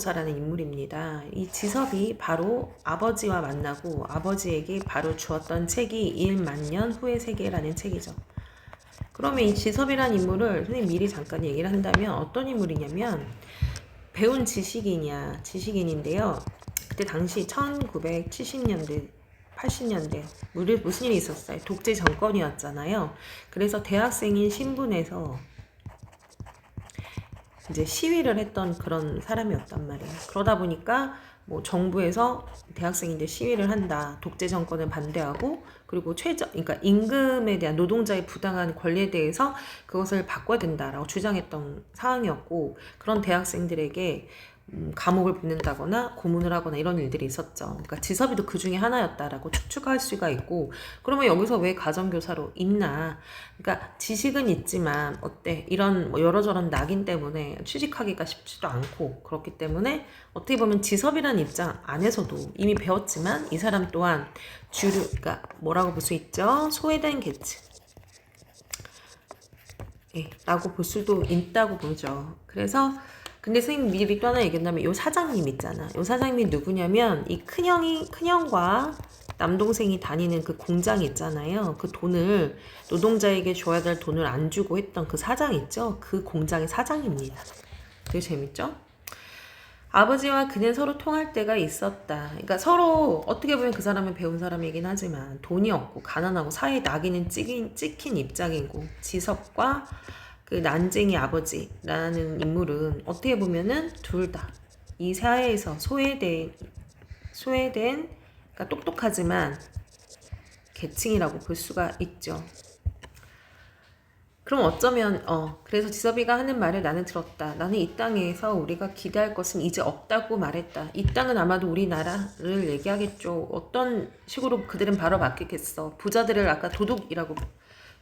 장교차라는 인물입니다. 이 지섭이 바로 아버지와 만나고 아버지에게 바로 주었던 책이 1만년 후의 세계라는 책이죠. 그러면 이 지섭이라는 인물을 선생님 미리 잠깐 얘기를 한다면 어떤 인물이냐면 배운 지식인인데요. 그때 당시 1970년대 80년대 무슨 일이 있었어요? 독재 정권이었잖아요. 그래서 대학생인 신분에서 이제 시위를 했던 그런 사람이었단 말이에요. 그러다 보니까 뭐 정부에서 대학생인데 시위를 한다. 독재 정권을 반대하고 그리고 그러니까 임금에 대한 노동자의 부당한 권리에 대해서 그것을 바꿔야 된다라고 주장했던 상황이었고 그런 대학생들에게 감옥을 붙는다거나 고문을 하거나 이런 일들이 있었죠. 그러니까 지섭이도 그 중에 하나였다라고 추측할 수가 있고 그러면 여기서 왜 가정교사로 있나? 그러니까 지식은 있지만 어때? 이런 뭐 여러저런 낙인 때문에 취직하기가 쉽지도 않고 그렇기 때문에 어떻게 보면 지섭이라는 입장 안에서도 이미 배웠지만 이 사람 또한 그러니까 뭐라고 볼 수 있죠? 소외된 계층. 예, 라고 볼 수도 있다고 보죠. 그래서 근데 선생님 미리 또 하나 얘기한다면 요 사장님 있잖아. 요 사장님이 누구냐면 이 큰형과 남동생이 다니는 그 공장 있잖아요. 그 돈을 노동자에게 줘야 될 돈을 안 주고 했던 그 사장 있죠. 그 공장의 사장입니다. 되게 재밌죠? 아버지와 그는 서로 통할 때가 있었다. 그러니까 서로 어떻게 보면 그 사람은 배운 사람이긴 하지만 돈이 없고 가난하고 사회에 낙인은 찍힌 입장이고 지섭과 그 난쟁이 아버지라는 인물은 어떻게 보면은 둘 다 이 사회에서 소외된 그러니까 똑똑하지만 계층이라고 볼 수가 있죠. 그럼 어쩌면 그래서 지섭이가 하는 말을 나는 들었다. 나는 이 땅에서 우리가 기대할 것은 이제 없다고 말했다. 이 땅은 아마도 우리나라를 얘기하겠죠. 어떤 식으로 그들은 바로 바뀌겠어. 부자들을 아까 도둑이라고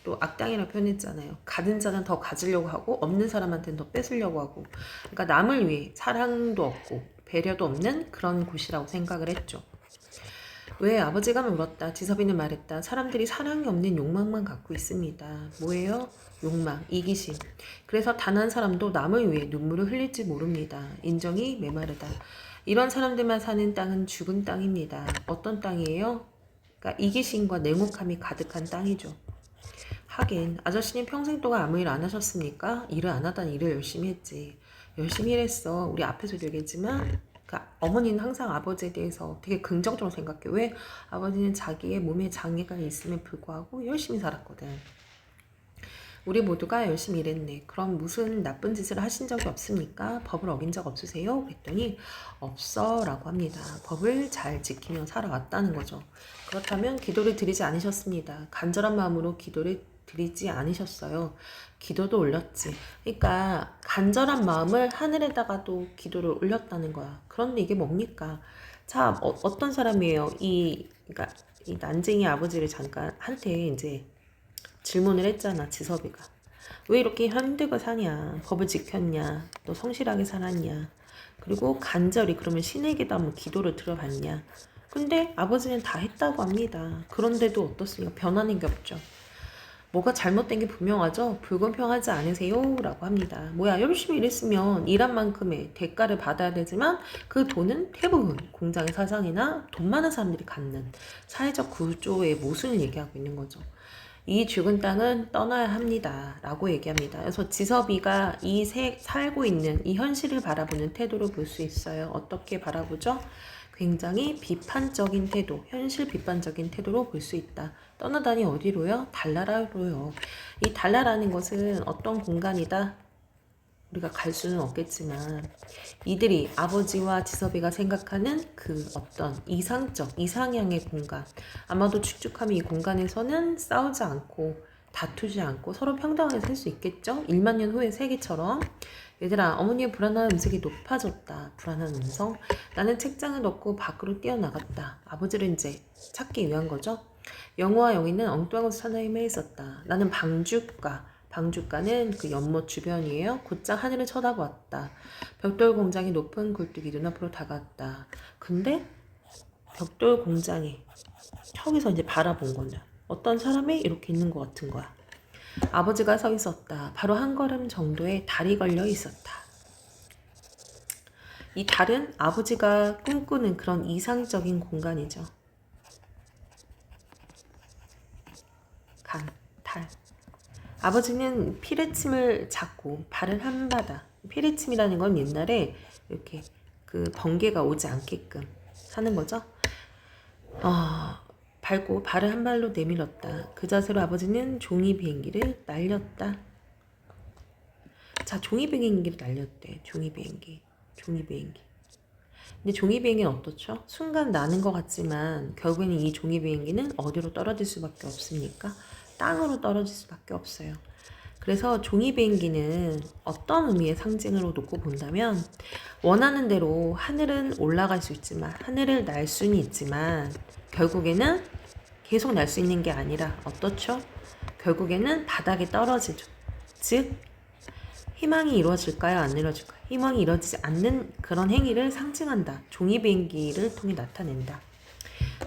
또 악당이라고 표현했잖아요. 가진 자는 더 가지려고 하고 없는 사람한테는 더 뺏으려고 하고 그러니까 남을 위해 사랑도 없고 배려도 없는 그런 곳이라고 생각을 했죠. 왜 아버지가 물었다. 지섭이는 말했다. 사람들이 사랑이 없는 욕망만 갖고 있습니다. 뭐예요? 욕망, 이기심. 그래서 단 한 사람도 남을 위해 눈물을 흘릴지 모릅니다. 인정이 메마르다. 이런 사람들만 사는 땅은 죽은 땅입니다. 어떤 땅이에요? 그러니까 이기심과 냉혹함이 가득한 땅이죠. 하긴 아저씨는 평생 동안 아무 일 안 하셨습니까? 일을 안 하다니 일을 열심히 했지. 열심히 일했어. 우리 앞에서도 얘기했지만 그러니까 어머니는 항상 아버지에 대해서 되게 긍정적으로 생각해. 왜? 아버지는 자기의 몸에 장애가 있음에 불구하고 열심히 살았거든. 우리 모두가 열심히 일했네. 그럼 무슨 나쁜 짓을 하신 적이 없습니까? 법을 어긴 적 없으세요? 그랬더니 없어 라고 합니다. 법을 잘 지키며 살아왔다는 거죠. 그렇다면 기도를 드리지 않으셨습니다. 간절한 마음으로 기도를 드리지 않으셨어요. 기도도 올렸지. 그러니까 간절한 마음을 하늘에다가도 기도를 올렸다는 거야. 그런데 이게 뭡니까? 자, 어떤 사람이에요? 그러니까 이 난쟁이 아버지를 잠깐 한테 이제 질문을 했잖아, 지섭이가. 왜 이렇게 힘들고 사냐? 법을 지켰냐? 너 성실하게 살았냐? 그리고 간절히 그러면 신에게도 한번 기도를 들어봤냐? 근데 아버지는 다 했다고 합니다. 그런데도 어떻습니까? 변하는 게 없죠. 뭐가 잘못된 게 분명하죠? 불공평하지 않으세요? 라고 합니다. 뭐야, 열심히 일했으면 일한 만큼의 대가를 받아야 되지만 그 돈은 대부분 공장의 사장이나 돈 많은 사람들이 갖는 사회적 구조의 모순을 얘기하고 있는 거죠. 이 죽은 땅은 떠나야 합니다. 라고 얘기합니다. 그래서 지섭이가 살고 있는 이 현실을 바라보는 태도로 볼 수 있어요. 어떻게 바라보죠? 굉장히 비판적인 태도, 현실 비판적인 태도로 볼 수 있다. 떠나다니 어디로요? 달나라로요. 이 달나라는 것은 어떤 공간이다? 우리가 갈 수는 없겠지만 이들이 아버지와 지섭이가 생각하는 그 어떤 이상향의 공간 아마도 축축함이 이 공간에서는 싸우지 않고 다투지 않고 서로 평등하게 살 수 있겠죠? 1만 년 후의 세계처럼 얘들아 어머니의 불안한 음색이 높아졌다. 불안한 음성 나는 책장을 넣고 밖으로 뛰어나갔다. 아버지를 이제 찾기 위한 거죠. 영호와 영희는 엉뚱한 곳을 찾아 헤매있었다. 나는 방주가는 그 연못 주변이에요. 곧장 하늘을 쳐다보았다. 벽돌 공장이 높은 굴뚝이 눈앞으로 다가왔다. 근데 벽돌 공장이 저기서 이제 바라본 거냐. 어떤 사람이 이렇게 있는 것 같은 거야. 아버지가 서 있었다. 바로 한 걸음 정도에 다리 걸려 있었다. 이 달은 아버지가 꿈꾸는 그런 이상적인 공간이죠. 달. 아버지는 피레침을 잡고 발을 한 바다. 피레침이라는 건 옛날에 이렇게 그 번개가 오지 않게끔 하는 거죠. 밟고 발을 한 발로 내밀었다. 그 자세로 아버지는 종이 비행기를 날렸다. 자, 종이 비행기를 날렸대. 종이 비행기. 근데 종이 비행기는 어떻죠? 순간 나는 것 같지만 결국에는 이 종이 비행기는 어디로 떨어질 수밖에 없습니까? 땅으로 떨어질 수밖에 없어요. 그래서 종이 비행기는 어떤 의미의 상징으로 놓고 본다면 원하는 대로 하늘은 올라갈 수 있지만 하늘을 날 수는 있지만 결국에는 계속 날 수 있는 게 아니라 어떻죠? 결국에는 바닥에 떨어지죠. 즉 희망이 이루어질까요? 안 이루어질까요? 희망이 이루어지지 않는 그런 행위를 상징한다. 종이 비행기를 통해 나타낸다.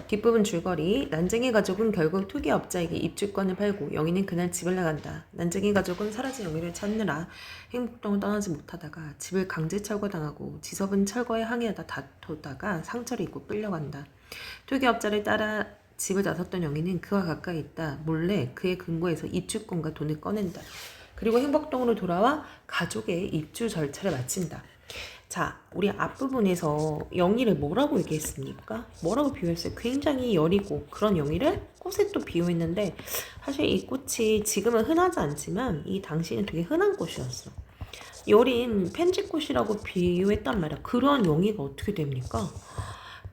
뒷부분 줄거리. 난쟁이 가족은 결국 투기업자에게 입주권을 팔고 영희는 그날 집을 나간다. 난쟁이 가족은 사라진 영희를 찾느라 행복동을 떠나지 못하다가 집을 강제 철거당하고 지섭은 철거에 항의하다 다투다가 상처를 입고 끌려간다. 투기업자를 따라 집을 나섰던 영희는 그와 가까이 있다 몰래 그의 금고에서 입주권과 돈을 꺼낸다. 그리고 행복동으로 돌아와 가족의 입주 절차를 마친다. 자, 우리 앞부분에서 영희를 뭐라고 얘기했습니까? 뭐라고 비유했어요? 굉장히 여리고 그런 영희를 꽃에 또 비유했는데 사실 이 꽃이 지금은 흔하지 않지만 이 당시에는 되게 흔한 꽃이었어. 여린 펜지꽃이라고 비유했단 말이야. 그런 영희가 어떻게 됩니까?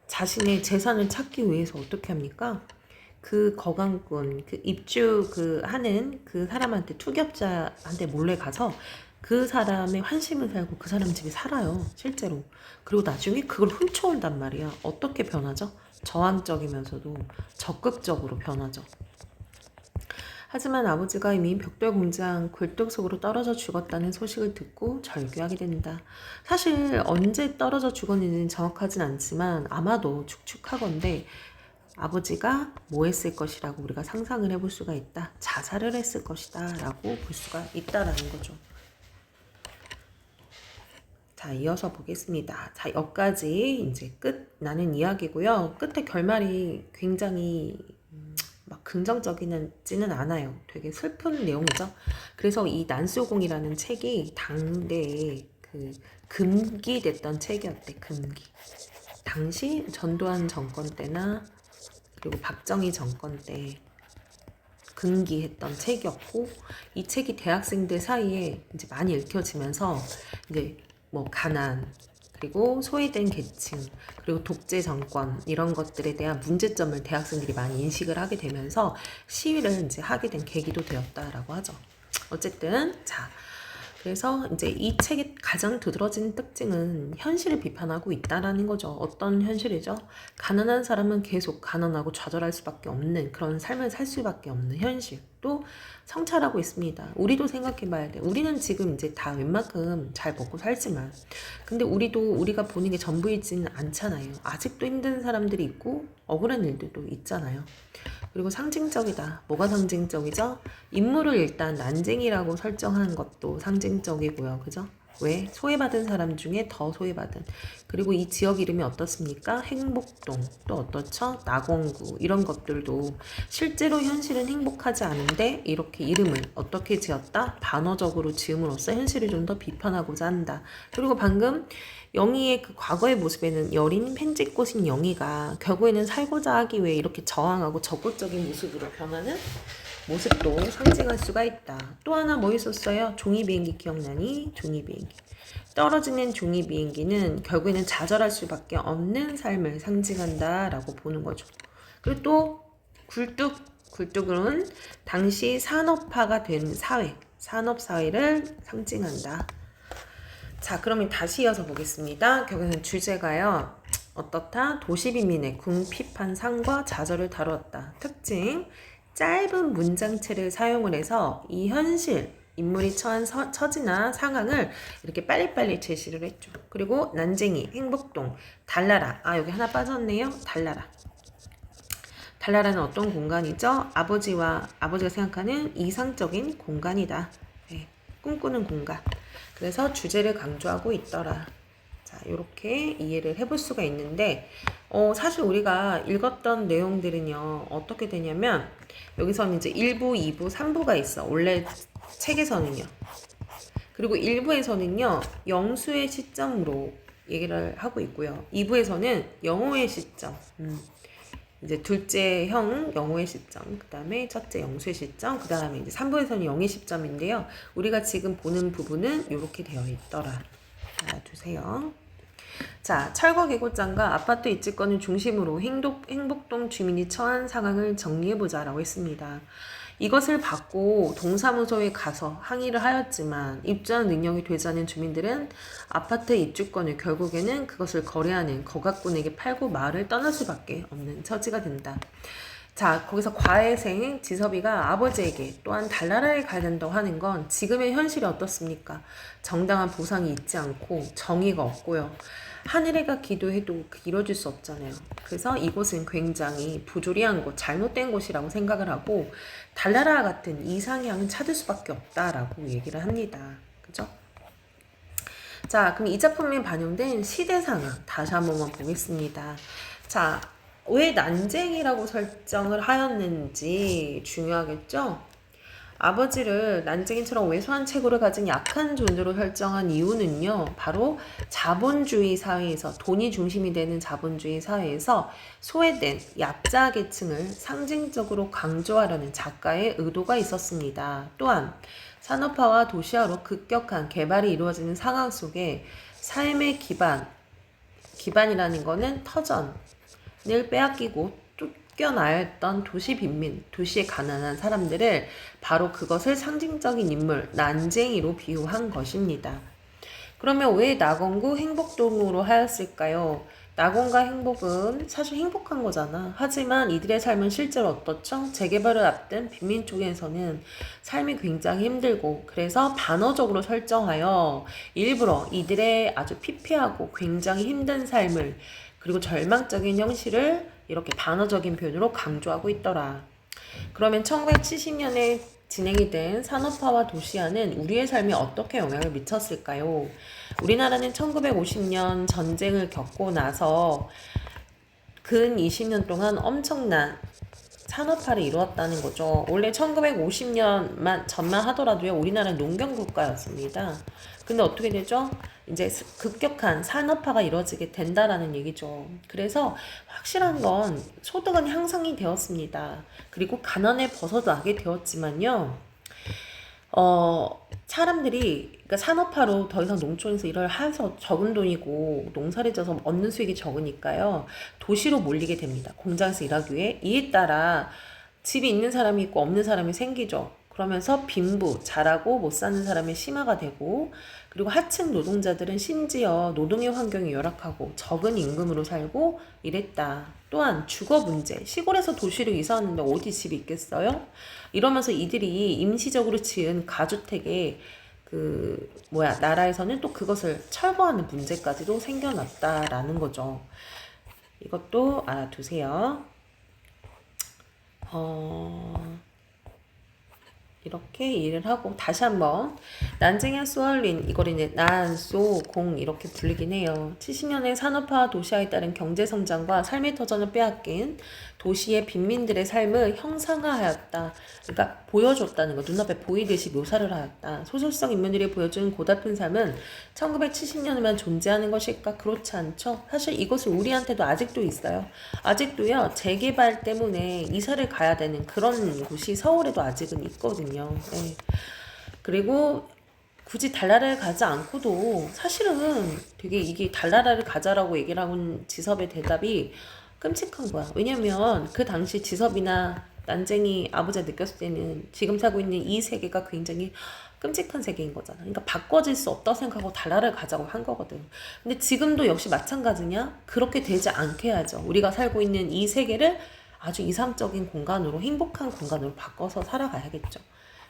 자신의 재산을 찾기 위해서 어떻게 합니까? 그 거강꾼, 그 입주 하는 그 사람한테 투기업자한테 몰래 가서 그 사람의 환심을 살고 그 사람 집에 살아요. 실제로. 그리고 나중에 그걸 훔쳐온단 말이야. 어떻게 변하죠? 저항적이면서도 적극적으로 변하죠. 하지만 아버지가 이미 벽돌 공장 굴뚝 속으로 떨어져 죽었다는 소식을 듣고 절규하게 된다. 사실 언제 떨어져 죽었는지는 정확하진 않지만 아마도 축축하건대 아버지가 뭐 했을 것이라고 우리가 상상을 해볼 수가 있다. 자살을 했을 것이다 라고 볼 수가 있다라는 거죠. 자, 이어서 보겠습니다. 자, 여기까지 이제 끝나는 이야기고요. 끝에 결말이 굉장히 막 긍정적이지는 않아요. 되게 슬픈 내용이죠. 그래서 이 난수공이라는 책이 당대에 그 금기됐던 책이었대. 금기. 당시 전두환 정권 때나 그리고 박정희 정권 때 금기했던 책이었고 이 책이 대학생들 사이에 이제 많이 읽혀지면서 이제 뭐 가난 그리고 소외된 계층 그리고 독재 정권 이런 것들에 대한 문제점을 대학생들이 많이 인식을 하게 되면서 시위를 이제 하게 된 계기도 되었다라고 하죠. 어쨌든 자 그래서 이제 이 책의 가장 두드러진 특징은 현실을 비판하고 있다라는 거죠. 어떤 현실이죠? 가난한 사람은 계속 가난하고 좌절할 수밖에 없는 그런 삶을 살 수밖에 없는 현실. 또 성찰하고 있습니다. 우리도 생각해봐야 돼. 우리는 지금 이제 다 웬만큼 잘 먹고 살지만 근데 우리도 우리가 보는 게 전부이지는 않잖아요. 아직도 힘든 사람들이 있고 억울한 일들도 있잖아요. 그리고 상징적이다. 뭐가 상징적이죠? 인물을 일단 난쟁이라고 설정한 것도 상징적이고요. 그죠? 왜? 소외받은 사람 중에 더 소외받은. 그리고 이 지역 이름이 어떻습니까? 행복동, 또 어떻죠? 낙원구 이런 것들도 실제로 현실은 행복하지 않은데 이렇게 이름을 어떻게 지었다? 반어적으로 지음으로써 현실을 좀 더 비판하고자 한다. 그리고 방금 영희의 그 과거의 모습에는 여린 펜지꽃인 영희가 결국에는 살고자 하기 위해 이렇게 저항하고 적극적인 모습으로 변하는 모습도 상징할 수가 있다. 또 하나 뭐 있었어요? 종이 비행기 기억나니? 종이 비행기. 떨어지는 종이 비행기는 결국에는 좌절할 수밖에 없는 삶을 상징한다라고 보는 거죠. 그리고 또 굴뚝은 당시 산업화가 된 사회, 산업사회를 상징한다. 자, 그러면 다시 이어서 보겠습니다. 결국에는 주제가요. 어떻다? 도시빈민의 궁핍한 삶과 좌절을 다루었다. 특징, 짧은 문장체를 사용을 해서 이 현실, 인물이 처한 처지나 상황을 이렇게 빨리빨리 제시를 했죠. 그리고 난쟁이, 행복동, 달나라. 아, 여기 하나 빠졌네요. 달나라. 달나라는 어떤 공간이죠? 아버지가 생각하는 이상적인 공간이다. 네, 꿈꾸는 공간. 그래서 주제를 강조하고 있더라. 자, 이렇게 이해를 해볼 수가 있는데, 사실 우리가 읽었던 내용들은요, 어떻게 되냐면, 여기서는 이제 1부, 2부, 3부가 있어. 원래 책에서는요. 그리고 1부에서는요, 영수의 시점으로 얘기를 하고 있고요. 2부에서는 영호의 시점, 이제 둘째 형 영호의 시점, 그 다음에 첫째 영수의 시점, 그 다음에 이제 3부에서는 영의 시점인데요. 우리가 지금 보는 부분은 이렇게 되어 있더라. 알아두세요. 자, 철거 계곡장과 아파트 입지권을 중심으로 행복동 주민이 처한 상황을 정리해보자라고 했습니다. 이것을 받고 동사무소에 가서 항의를 하였지만 입주한 능력이 되지 않은 주민들은 아파트 입주권을 결국에는 그것을 거래하는 거각군에게 팔고 마을을 떠날 수밖에 없는 처지가 된다. 자, 거기서 과외생 지섭이가 아버지에게 또한 달나라에 가야 된다고 하는 건 지금의 현실이 어떻습니까? 정당한 보상이 있지 않고 정의가 없고요. 하늘에가 기도해도 이뤄질 수 없잖아요. 그래서 이곳은 굉장히 부조리한 곳, 잘못된 곳이라고 생각을 하고 달나라 같은 이상향은 찾을 수밖에 없다라고 얘기를 합니다. 그죠? 자, 그럼 이 작품에 반영된 시대 상황 다시 한 번만 보겠습니다. 자, 왜 난쟁이라고 설정을 하였는지 중요하겠죠? 아버지를 난쟁이처럼 왜소한 체구를 가진 약한 존재로 설정한 이유는요, 바로 자본주의 사회에서, 돈이 중심이 되는 자본주의 사회에서 소외된 약자 계층을 상징적으로 강조하려는 작가의 의도가 있었습니다. 또한 산업화와 도시화로 급격한 개발이 이루어지는 상황 속에 삶의 기반이라는 거는 터전을 빼앗기고 쫓겨나였던 도시 빈민, 도시의 가난한 사람들을 바로 그것을 상징적인 인물, 난쟁이로 비유한 것입니다. 그러면 왜 낙원구 행복동으로 하였을까요? 낙원과 행복은 사실 행복한 거잖아. 하지만 이들의 삶은 실제로 어떻죠? 재개발을 앞둔 빈민 쪽에서는 삶이 굉장히 힘들고, 그래서 반어적으로 설정하여 일부러 이들의 아주 피폐하고 굉장히 힘든 삶을, 그리고 절망적인 현실을 이렇게 반어적인 표현으로 강조하고 있더라. 그러면 1970년에 진행이 된 산업화와 도시화는 우리의 삶에 어떻게 영향을 미쳤을까요? 우리나라는 1950년 전쟁을 겪고 나서 근 20년 동안 엄청난 산업화를 이루었다는 거죠. 원래 1950년만 전만 하더라도요, 우리나라는 농경 국가였습니다. 근데 어떻게 되죠? 이제 급격한 산업화가 이루어지게 된다라는 얘기죠. 그래서 확실한 건 소득은 향상이 되었습니다. 그리고 가난에 벗어나게 되었지만요. 사람들이 그러니까 산업화로 더 이상 농촌에서 일을 해서 적은 돈이고 농사를 져서 얻는 수익이 적으니까요. 도시로 몰리게 됩니다. 공장에서 일하기 위해. 이에 따라 집이 있는 사람이 있고 없는 사람이 생기죠. 그러면서 빈부, 잘하고 못 사는 사람의 심화가 되고, 그리고 하층 노동자들은 심지어 노동의 환경이 열악하고 적은 임금으로 살고 이랬다. 또한 주거 문제, 시골에서 도시로 이사 왔는데 어디 집이 있겠어요? 이러면서 이들이 임시적으로 지은 가주택에 나라에서는 또 그것을 철거하는 문제까지도 생겨났다라는 거죠. 이것도 알아두세요. 이렇게 이해를 하고, 다시 한번 난쟁이와 소얼린, 이걸 이제 난소공 이렇게 불리긴 해요. 70년의 산업화 도시화에 따른 경제성장과 삶의 터전을 빼앗긴 도시의 빈민들의 삶을 형상화하였다. 그러니까 보여줬다는 거, 눈앞에 보이듯이 묘사를 하였다. 소설성 인물들이 보여준 고달픈 삶은 1970년에만 존재하는 것일까? 그렇지 않죠. 사실 이것은 우리한테도 아직도 있어요. 아직도요, 재개발 때문에 이사를 가야 되는 그런 곳이 서울에도 아직은 있거든요. 네. 그리고 굳이 달나라를 가지 않고도 사실은 되게 이게 달나라를 가자라고 얘기를 하는 지섭의 대답이 끔찍한 거야. 왜냐면 그 당시 지섭이나 난쟁이 아버지가 느꼈을 때는 지금 살고 있는 이 세계가 굉장히 끔찍한 세계인 거잖아. 그러니까 바꿔질 수 없다고 생각하고 달나라를 가자고 한 거거든. 근데 지금도 역시 마찬가지냐? 그렇게 되지 않게 해야죠. 우리가 살고 있는 이 세계를 아주 이상적인 공간으로, 행복한 공간으로 바꿔서 살아가야겠죠.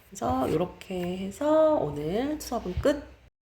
그래서 이렇게 해서 오늘 수업은 끝.